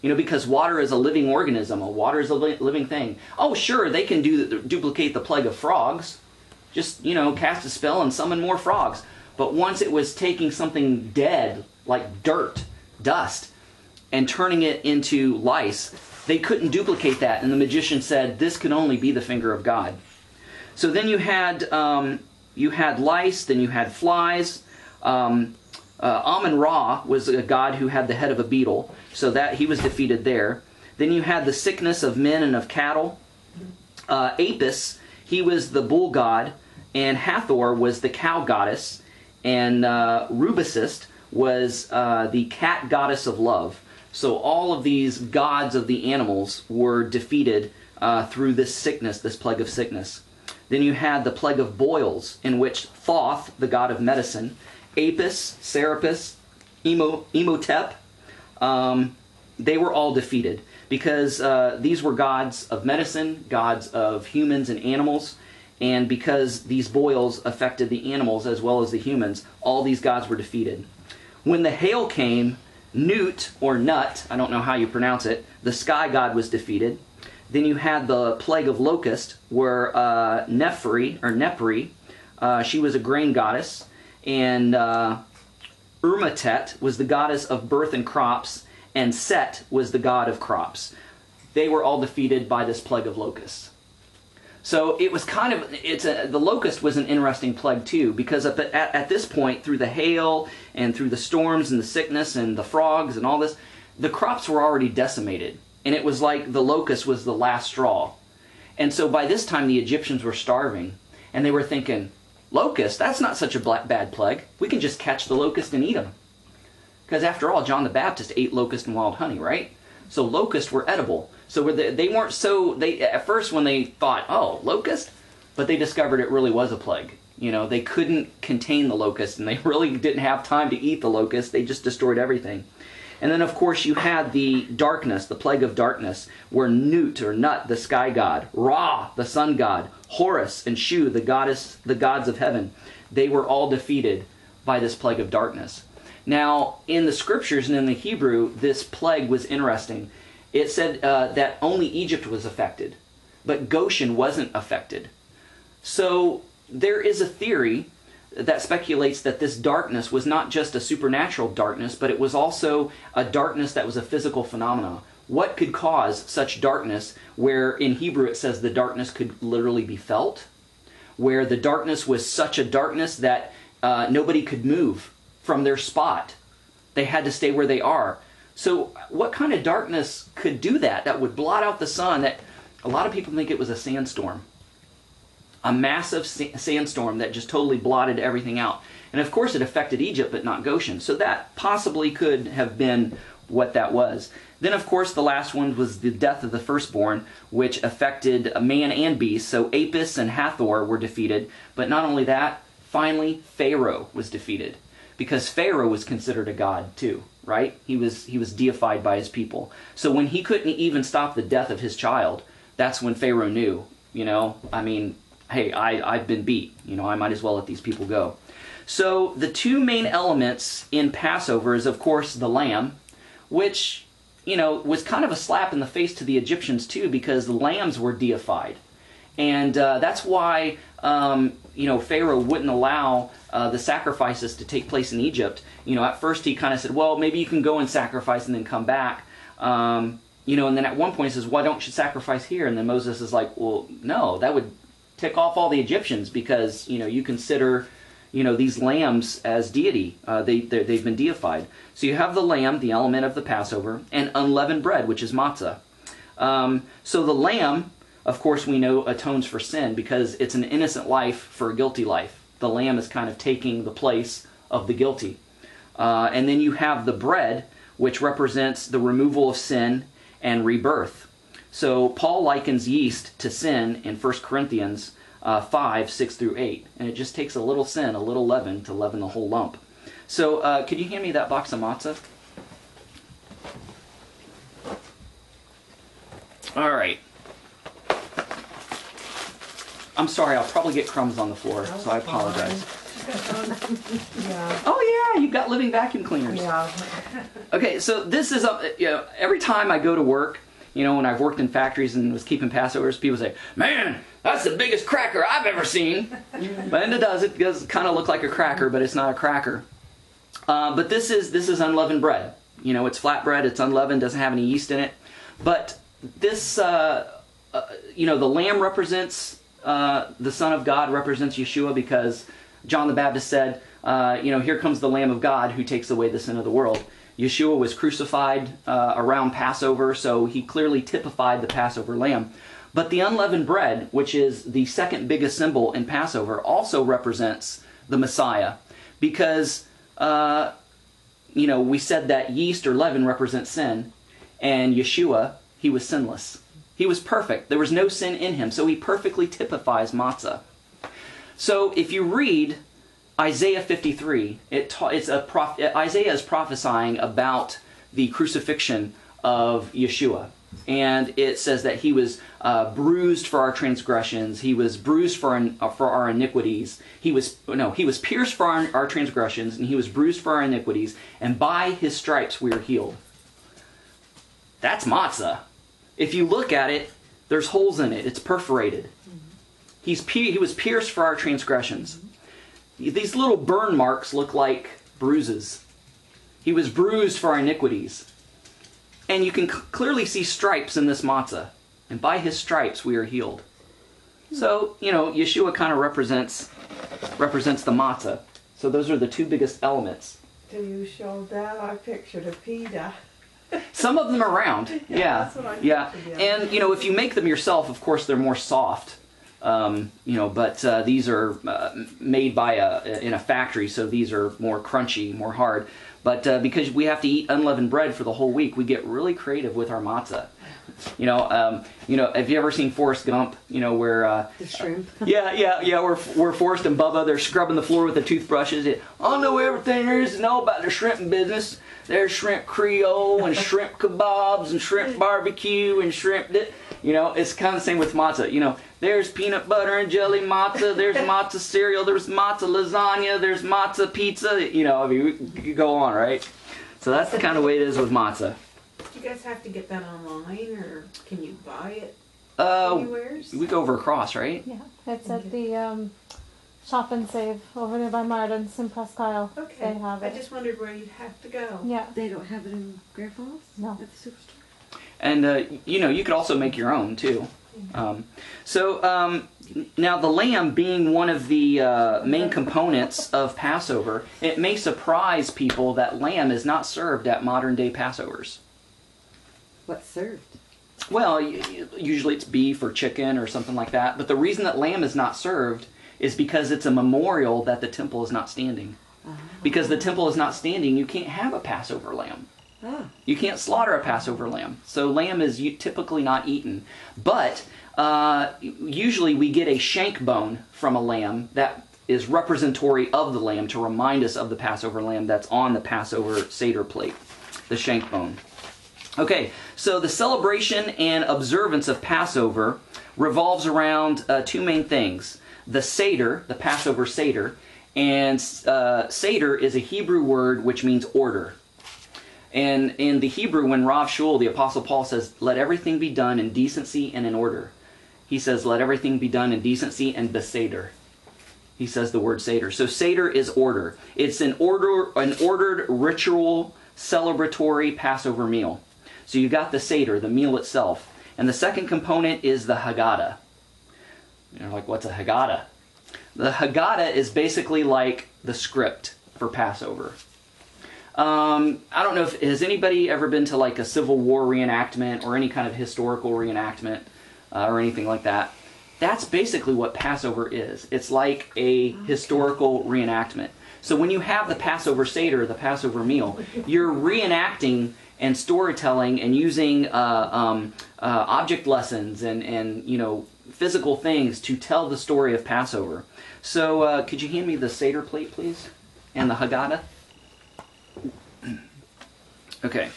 Because water is a living organism. Water is a living thing. Oh, sure, they can duplicate the plague of frogs. Just, cast a spell and summon more frogs. But once it was taking something dead, like dirt, dust, and turning it into lice, they couldn't duplicate that. And the magician said, this can only be the finger of God. So then you had lice, then you had flies. Amun-Ra was a god who had the head of a beetle, so that he was defeated there. Then you had the sickness of men and of cattle. Apis, he was the bull god, and Hathor was the cow goddess, and Rubicist was the cat goddess of love. So all of these gods of the animals were defeated through this sickness, this plague of sickness. Then you had the plague of boils, in which Thoth, the god of medicine, Apis, Serapis, Imhotep, they were all defeated because these were gods of medicine, gods of humans and animals, and because these boils affected the animals as well as the humans, all these gods were defeated. When the hail came, Nut, or Nut, I don't know how you pronounce it, the sky god was defeated. Then you had the plague of locust, where Nepri, she was a grain goddess, and Urmatet was the goddess of birth and crops, and Set was the god of crops. They were all defeated by this plague of locusts. So it was the locust was an interesting plague too, because at this point, through the hail and through the storms and the sickness and the frogs and all this, the crops were already decimated. And it was like the locust was the last straw. And so by this time, the Egyptians were starving, and they were thinking, locust, that's not such a bad plague. We can just catch the locust and eat them. Because after all, John the Baptist ate locust and wild honey, right? So locusts were edible. So they weren't at first when they thought, oh, locust? But they discovered it really was a plague. They couldn't contain the locust, and they really didn't have time to eat the locust. They just destroyed everything. And then, of course, you had the darkness, the plague of darkness, where Nut, the sky god, Ra, the sun god, Horus and Shu, the gods of heaven, they were all defeated by this plague of darkness. Now, in the scriptures and in the Hebrew, this plague was interesting. It said that only Egypt was affected, but Goshen wasn't affected. So there is a theory that speculates that this darkness was not just a supernatural darkness, but it was also a darkness that was a physical phenomenon. What could cause such darkness, where in Hebrew it says the darkness could literally be felt, where the darkness was such a darkness that nobody could move from their spot. They had to stay where they are. So what kind of darkness could do that? That would blot out the sun. That a lot of people think it was a sandstorm. A massive sandstorm that just totally blotted everything out. And of course it affected Egypt, but not Goshen. So that possibly could have been what that was. Then of course the last one was the death of the firstborn, which affected man and beast. So Apis and Hathor were defeated. But not only that, finally Pharaoh was defeated. Because Pharaoh was considered a god too, right? He was deified by his people. So when he couldn't even stop the death of his child, that's when Pharaoh knew, hey, I've been beat. I might as well let these people go. So the two main elements in Passover is, of course, the lamb, which, was kind of a slap in the face to the Egyptians too, because the lambs were deified. And that's why, Pharaoh wouldn't allow the sacrifices to take place in Egypt. At first he kind of said, well, maybe you can go and sacrifice and then come back. And then at one point he says, why don't you sacrifice here? And then Moses is like, well, no, that would tick off all the Egyptians, because you consider these lambs as deity. They've been deified. So you have the lamb, the element of the Passover, and unleavened bread, which is matzah. So the lamb, of course, we know atones for sin because it's an innocent life for a guilty life. The lamb is kind of taking the place of the guilty. And then you have the bread, which represents the removal of sin and rebirth. So Paul likens yeast to sin in 1 Corinthians 5, 6 through 8. And it just takes a little sin, a little leaven, to leaven the whole lump. So could you hand me that box of matzah? All right. I'm sorry, I'll probably get crumbs on the floor, so I apologize. Yeah. Oh yeah, you've got living vacuum cleaners. Yeah. Okay, so this is, every time I go to work, when I've worked in factories and was keeping Passovers, people say, man, that's the biggest cracker I've ever seen. And it does kind of look like a cracker, but it's not a cracker. But this is unleavened bread. It's flat bread, it's unleavened, doesn't have any yeast in it. But this, the lamb represents, the Son of God represents Yeshua, because John the Baptist said, here comes the Lamb of God who takes away the sin of the world. Yeshua was crucified around Passover, so he clearly typified the Passover lamb. But the unleavened bread, which is the second biggest symbol in Passover, also represents the Messiah. Because, we said that yeast or leaven represents sin, and Yeshua, he was sinless. He was perfect. There was no sin in him, so he perfectly typifies matzah. So if you read Isaiah 53, Isaiah is prophesying about the crucifixion of Yeshua. And it says that he was bruised for our transgressions. He was bruised for our iniquities. He was pierced for our transgressions, and he was bruised for our iniquities. And by his stripes we are healed. That's matzah. If you look at it, there's holes in it. It's perforated. He was pierced for our transgressions. These little burn marks look like bruises. He was bruised for our iniquities. And you can clearly see stripes in this matzah. And by his stripes we are healed. So, Yeshua kind of represents the matzah. So those are the two biggest elements. Till you showed that, I pictured a pita. Some of them are round. Yeah. That's what I pictured, And, if you make them yourself, of course, they're more soft. But these are made in a factory, so these are more crunchy, more hard. But because we have to eat unleavened bread for the whole week, we get really creative with our matzah. Have you ever seen Forrest Gump? Where The shrimp. where Forrest and Bubba, they're scrubbing the floor with the toothbrushes. I know everything there is to know about the shrimp business. There's shrimp Creole and shrimp kebabs and shrimp barbecue and shrimp. It's kind of the same with matzah. There's peanut butter and jelly matzah. There's matzah cereal. There's matzah lasagna. There's matzah pizza. We could go on, right? So that's the kind of way it is with matzah. Do you guys have to get that online, or can you buy it anywhere? We go over across, right? Yeah, it's at the Shop and Save over there by Martin's in Presque Isle. Okay, They have I it. just wondered where you'd have to go. Yeah. They don't have it in Grand Falls? No. At the superstore? And, you could also make your own, too. Now the lamb being one of the main components of Passover, it may surprise people that lamb is not served at modern-day Passovers. What's served? Well, usually it's beef or chicken or something like that. But the reason that lamb is not served is because it's a memorial that the temple is not standing. Because the temple is not standing, you can't have a Passover lamb. You can't slaughter a Passover lamb. So lamb is typically not eaten. But usually we get a shank bone from a lamb that is representatory of the lamb to remind us of the Passover lamb that's on the Passover Seder plate, the shank bone. Okay, so the celebration and observance of Passover revolves around two main things. The Seder, the Passover Seder, and Seder is a Hebrew word which means order. And in the Hebrew, when Rav Shul, the Apostle Paul says, let everything be done in decency and in order. He says, let everything be done in decency and beseder. He says the word Seder. So Seder is order. It's an ordered ritual celebratory Passover meal. So you got the Seder, the meal itself. And the second component is the Haggadah. You're like, what's a Haggadah? The Haggadah is basically like the script for Passover. I don't know has anybody ever been to like a Civil War reenactment or any kind of historical reenactment or anything like that? That's basically what Passover is. It's like a historical reenactment. So when you have the Passover Seder, the Passover meal, you're reenacting and storytelling and using object lessons and physical things to tell the story of Passover. So could you hand me the Seder plate, please? And the Haggadah? Okay.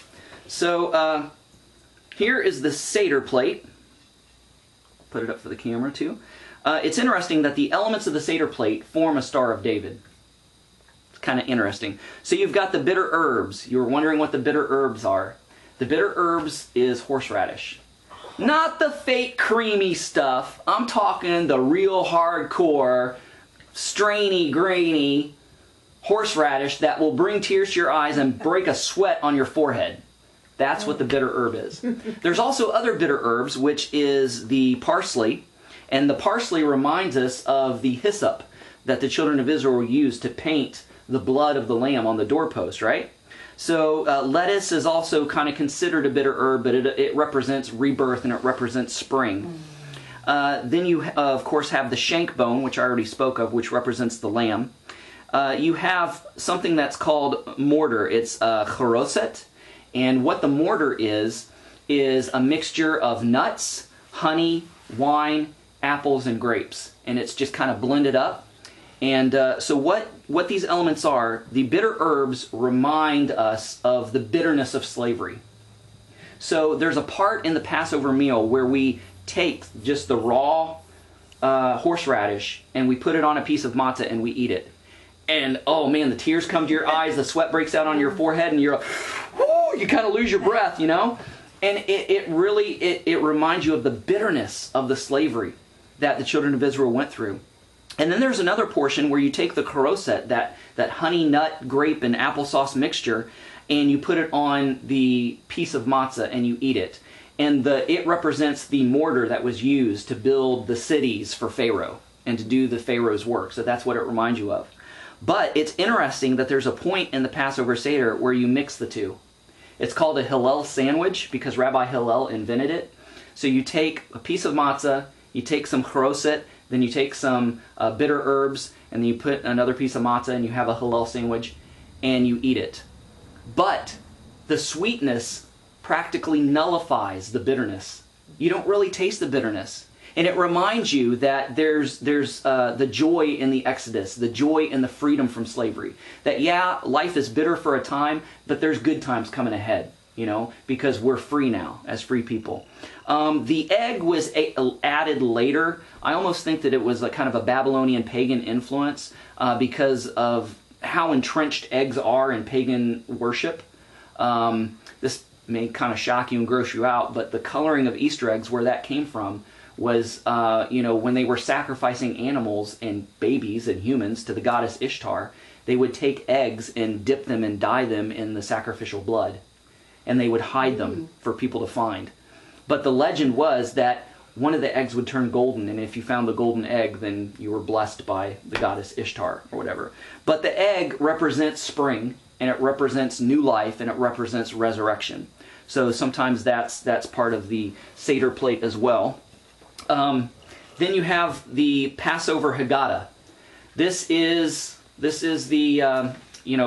So here is the Seder plate. Put it up for the camera too. It's interesting that the elements of the Seder plate form a Star of David. It's kind of interesting. So you've got the bitter herbs. You were wondering what the bitter herbs are. The bitter herbs is horseradish. Not the fake creamy stuff. I'm talking the real hardcore, strainy, grainy horseradish that will bring tears to your eyes and break a sweat on your forehead. That's what the bitter herb is. There's also other bitter herbs, which is the parsley. And the parsley reminds us of the hyssop that the children of Israel used to paint the blood of the lamb on the doorpost, right? So lettuce is also kind of considered a bitter herb, but it represents rebirth and it represents spring. Then you, of course, have the shank bone, which I already spoke of, which represents the lamb. You have something that's called mortar. It's charoset. And what the mortar is a mixture of nuts, honey, wine, apples, and grapes. And it's just kind of blended up. And so what these elements are, the bitter herbs remind us of the bitterness of slavery. So there's a part in the Passover meal where we take just the raw horseradish and we put it on a piece of matzah and we eat it. And oh man, the tears come to your eyes, the sweat breaks out on your forehead, and you're like, whoo, you kind of lose your breath, you know? And it really reminds you of the bitterness of the slavery that the children of Israel went through. And then there's another portion where you take the charoset, that honey, nut, grape, and applesauce mixture, and you put it on the piece of matzah and you eat it. And it represents the mortar that was used to build the cities for Pharaoh and to do the Pharaoh's work. So that's what it reminds you of. But it's interesting that there's a point in the Passover Seder where you mix the two. It's called a Hillel sandwich because Rabbi Hillel invented it. So you take a piece of matzah, you take some charoset, then you take some bitter herbs, and then you put another piece of matzah and you have a Hillel sandwich, and you eat it. But the sweetness practically nullifies the bitterness. You don't really taste the bitterness. And it reminds you that there's the joy in the Exodus, the joy in the freedom from slavery. That, yeah, life is bitter for a time, but there's good times coming ahead, because we're free now as free people. The egg was added later. I almost think that it was a kind of a Babylonian pagan influence because of how entrenched eggs are in pagan worship. This may kind of shock you and gross you out, but the coloring of Easter eggs, where that came from, was, when they were sacrificing animals and babies and humans to the goddess Ishtar, they would take eggs and dip them and dye them in the sacrificial blood. And they would hide them for people to find. But the legend was that one of the eggs would turn golden, and if you found the golden egg, then you were blessed by the goddess Ishtar or whatever. But the egg represents spring, and it represents new life, and it represents resurrection. So sometimes that's part of the Seder plate as well. Then you have the Passover Haggadah. This is the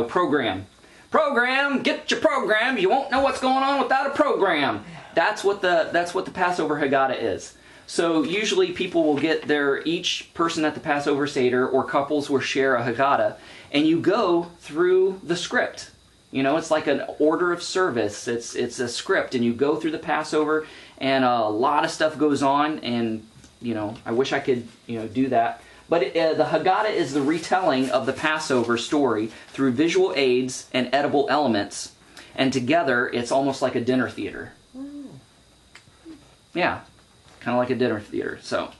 program. Program, get your program. You won't know what's going on without a program. That's what the Passover Haggadah is. So usually people will get each person at the Passover Seder, or couples will share a Haggadah, and you go through the script. It's like an order of service. It's a script, and you go through the Passover, and a lot of stuff goes on, and I wish I could do that. But the Haggadah is the retelling of the Passover story through visual aids and edible elements, and together it's almost like a dinner theater. Yeah, kind of like a dinner theater. So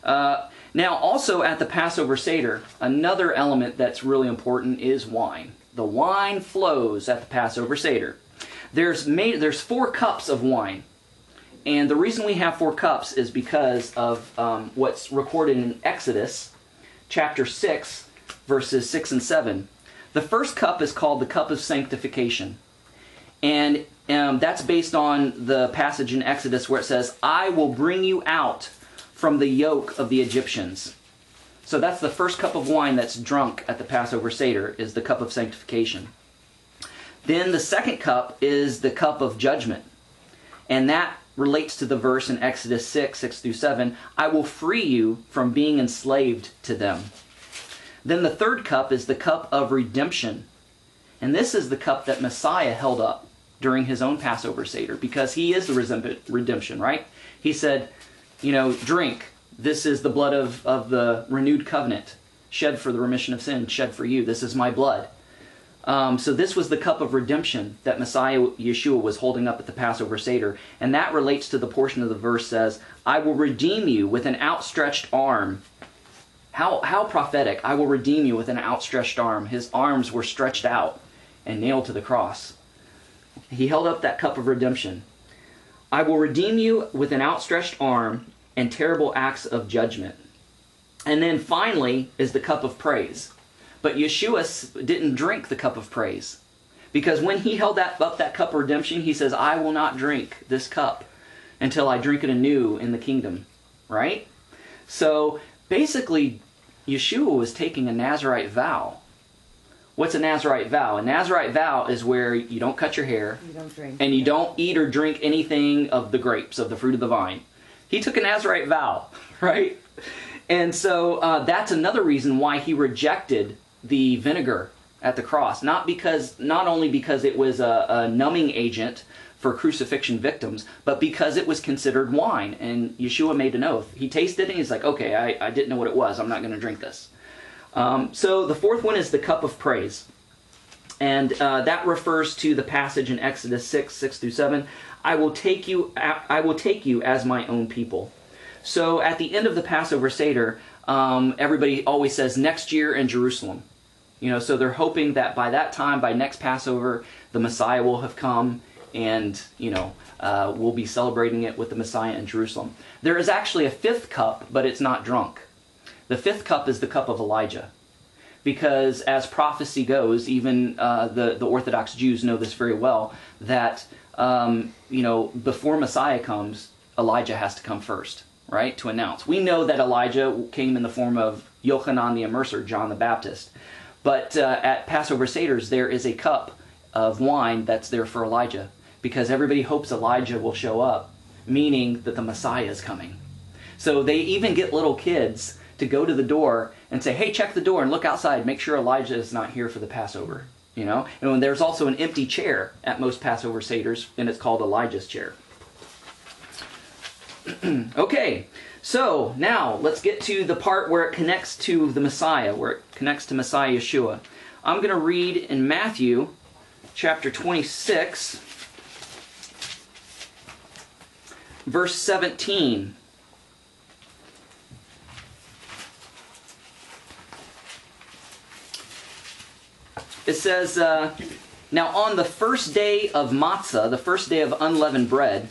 now also at the Passover Seder, another element that's really important is wine. The wine flows at the Passover Seder. There's 4 cups of wine. And the reason we have 4 cups is because of what's recorded in Exodus chapter 6, verses 6 and 7. The first cup is called the cup of sanctification. And that's based on the passage in Exodus where it says, I will bring you out from the yoke of the Egyptians. So that's the first cup of wine that's drunk at the Passover Seder, is the cup of sanctification. Then the second cup is the cup of judgment. And that relates to the verse in Exodus 6 through 7, I will free you from being enslaved to them. Then the third cup is the cup of redemption. And this is the cup that Messiah held up during his own Passover Seder, because he is the redemption, right? He said, drink. This is the blood of the renewed covenant, shed for the remission of sin, shed for you. This is my blood. So this was the cup of redemption that Messiah Yeshua was holding up at the Passover Seder. And that relates to the portion of the verse says, I will redeem you with an outstretched arm. How prophetic. I will redeem you with an outstretched arm. His arms were stretched out and nailed to the cross. He held up that cup of redemption. I will redeem you with an outstretched arm and terrible acts of judgment. And then finally is the cup of praise. But Yeshua didn't drink the cup of praise. Because when he held up that cup of redemption, he says, I will not drink this cup until I drink it anew in the kingdom. Right? So basically, Yeshua was taking a Nazirite vow. What's a Nazirite vow? A Nazirite vow is where you don't cut your hair. You don't drink. And you don't eat or drink anything of the grapes, of the fruit of the vine. He took a Nazirite vow, right? And so that's another reason why he rejected the vinegar at the cross. Not only because it was a numbing agent for crucifixion victims, but because it was considered wine. And Yeshua made an oath. He tasted it and he's like, okay, I didn't know what it was. I'm not going to drink this. So the fourth one is the cup of praise. And that refers to the passage in Exodus 6 through 7. I will take you as my own people. So at the end of the Passover Seder, everybody always says next year in Jerusalem. So they're hoping that by that time, by next Passover, the Messiah will have come and, we'll be celebrating it with the Messiah in Jerusalem. There is actually a fifth cup, but it's not drunk. The fifth cup is the cup of Elijah. Because as prophecy goes, even the Orthodox Jews know this very well, that, before Messiah comes, Elijah has to come first, right, to announce. We know that Elijah came in the form of Yochanan the Immerser, John the Baptist. But at Passover Seders, there is a cup of wine that's there for Elijah, because everybody hopes Elijah will show up, meaning that the Messiah is coming. So they even get little kids to go to the door and say, hey, check the door and look outside, make sure Elijah is not here for the Passover. And there's also an empty chair at most Passover Seders, and it's called Elijah's chair. Okay, so now let's get to the part where it connects to the Messiah, where it connects to Messiah Yeshua. I'm going to read in Matthew chapter 26, verse 17. It says, now on the first day of matzah, the first day of unleavened bread,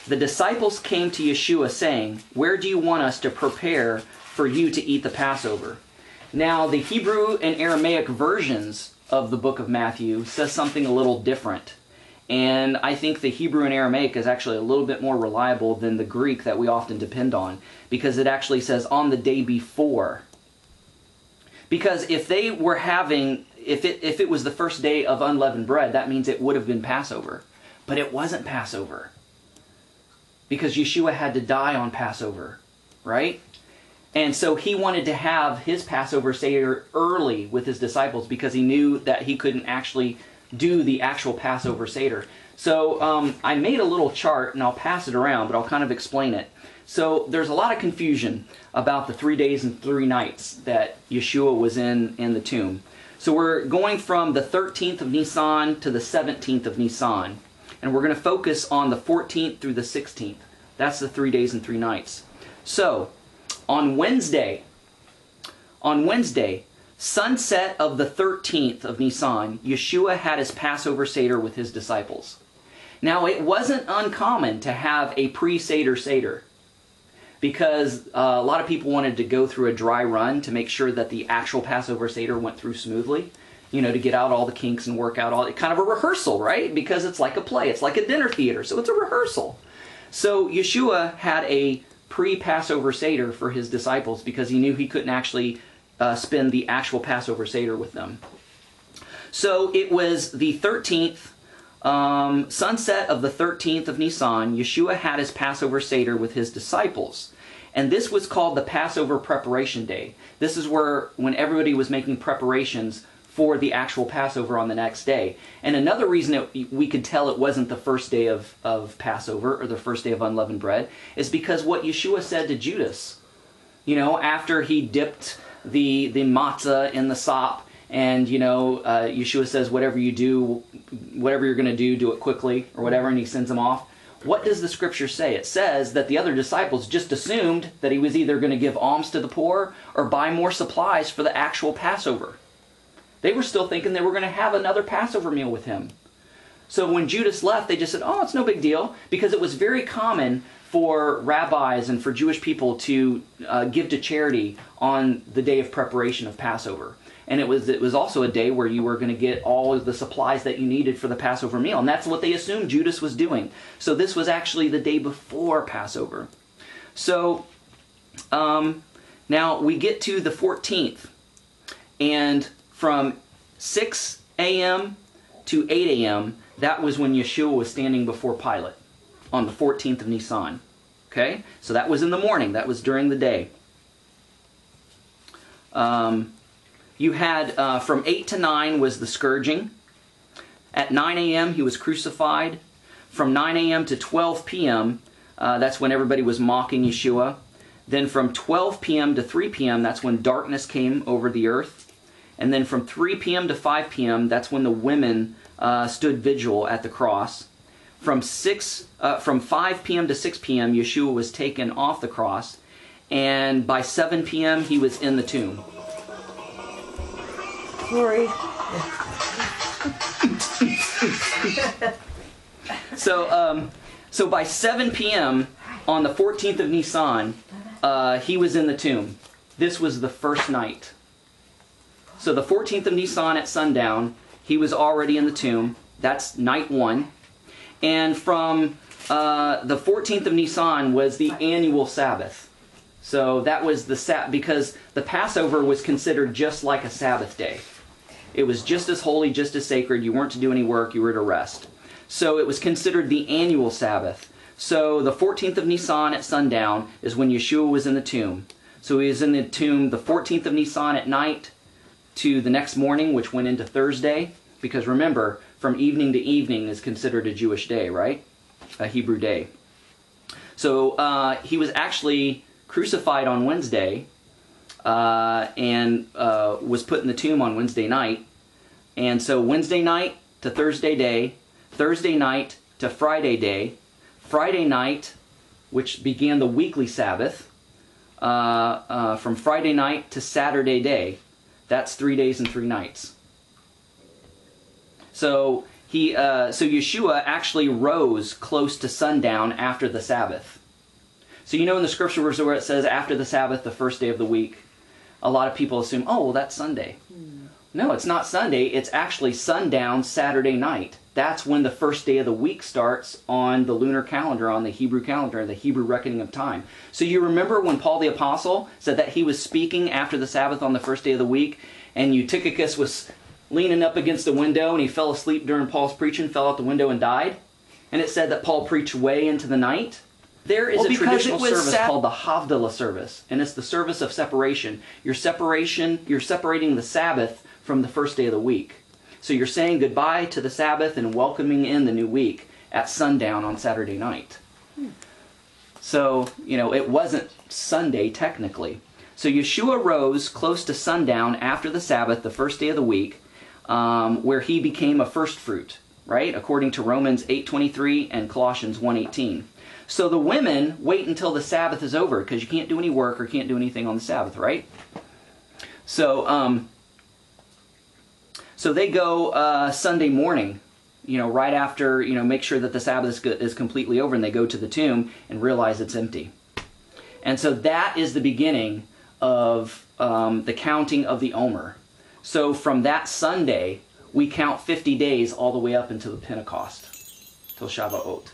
the disciples came to Yeshua saying, where do you want us to prepare for you to eat the Passover? Now the Hebrew and Aramaic versions of the book of Matthew says something a little different. And I think the Hebrew and Aramaic is actually a little bit more reliable than the Greek that we often depend on, because it actually says on the day before. Because if they were having, if it was the first day of unleavened bread, that means it would have been Passover. But it wasn't Passover. Because Yeshua had to die on Passover, right? And so he wanted to have his Passover Seder early with his disciples because he knew that he couldn't actually do the actual Passover Seder. So I made a little chart, and I'll pass it around, but I'll kind of explain it. So there's a lot of confusion about the 3 days and 3 nights that Yeshua was in the tomb. So we're going from the 13th of Nisan to the 17th of Nisan. And we're going to focus on the 14th through the 16th. That's the 3 days and 3 nights. So, on Wednesday, sunset of the 13th of Nisan, Yeshua had his Passover Seder with his disciples. Now, it wasn't uncommon to have a pre-Seder Seder, because a lot of people wanted to go through a dry run to make sure that the actual Passover Seder went through smoothly. To get out all the kinks and work out kind of a rehearsal, right? Because it's like a play. It's like a dinner theater. So it's a rehearsal. So Yeshua had a pre-Passover Seder for his disciples because he knew he couldn't actually spend the actual Passover Seder with them. So it was the 13th, sunset of the 13th of Nisan. Yeshua had his Passover Seder with his disciples. And this was called the Passover Preparation Day. This is when everybody was making preparations for the actual Passover on the next day. And another reason we could tell it wasn't the first day of Passover or the first day of unleavened bread is because what Yeshua said to Judas, after he dipped the matzah in the sop, and Yeshua says, whatever you do, whatever you're going to do it quickly or whatever, and he sends them off. What does the scripture say? It says that the other disciples just assumed that he was either going to give alms to the poor or buy more supplies for the actual Passover. They were still thinking they were going to have another Passover meal with him. So when Judas left, they just said, oh, it's no big deal, because it was very common for rabbis and for Jewish people to give to charity on the day of preparation of Passover. And it was also a day where you were going to get all of the supplies that you needed for the Passover meal. And that's what they assumed Judas was doing. So this was actually the day before Passover. So now we get to the 14th. And from 6 a.m. to 8 a.m., that was when Yeshua was standing before Pilate on the 14th of Nisan. Okay? So that was in the morning. That was during the day. You had from 8 to 9 was the scourging. At 9 a.m. he was crucified. From 9 a.m. to 12 p.m., that's when everybody was mocking Yeshua. Then from 12 p.m. to 3 p.m., that's when darkness came over the earth. And then from 3 p.m. to 5 p.m., that's when the women stood vigil at the cross. From 5 p.m. to 6 p.m., Yeshua was taken off the cross. And by 7 p.m., he was in the tomb. Sorry. So by 7 p.m. on the 14th of Nisan, he was in the tomb. This was the first night. So the 14th of Nisan at sundown, he was already in the tomb. That's night 1. And from the 14th of Nisan was the annual Sabbath. So that was because the Passover was considered just like a Sabbath day. It was just as holy, just as sacred. You weren't to do any work, you were to rest. So it was considered the annual Sabbath. So the 14th of Nisan at sundown is when Yeshua was in the tomb. So he was in the tomb the 14th of Nisan at night to the next morning, which went into Thursday. Because remember, from evening to evening is considered a Jewish day, right? A Hebrew day. So he was actually crucified on Wednesday and was put in the tomb on Wednesday night. And so Wednesday night to Thursday day, Thursday night to Friday day, Friday night, which began the weekly Sabbath, from Friday night to Saturday day. That's 3 days and 3 nights. So Yeshua actually rose close to sundown after the Sabbath. So in the scriptures where it says after the Sabbath, the first day of the week, a lot of people assume, oh, well, that's Sunday. No, it's not Sunday. It's actually sundown Saturday night. That's when the first day of the week starts on the lunar calendar, on the Hebrew calendar, the Hebrew reckoning of time. So you remember when Paul the Apostle said that he was speaking after the Sabbath on the first day of the week, and Eutychus was leaning up against the window, and he fell asleep during Paul's preaching, fell out the window and died? And it said that Paul preached way into the night? There is a traditional service called the Havdalah service, and it's the service of separation. You're separating the Sabbath from the first day of the week. So you're saying goodbye to the Sabbath and welcoming in the new week at sundown on Saturday night. So, it wasn't Sunday technically. So Yeshua rose close to sundown after the Sabbath, the first day of the week, where he became a first fruit, right? According to Romans 8:23 and Colossians 1:18. So the women wait until the Sabbath is over, because you can't do any work or can't do anything on the Sabbath, right? So they go Sunday morning, right after, make sure that the Sabbath is completely over, and they go to the tomb and realize it's empty. And so that is the beginning of the counting of the Omer. So from that Sunday, we count 50 days all the way up until the Pentecost, till Shavuot.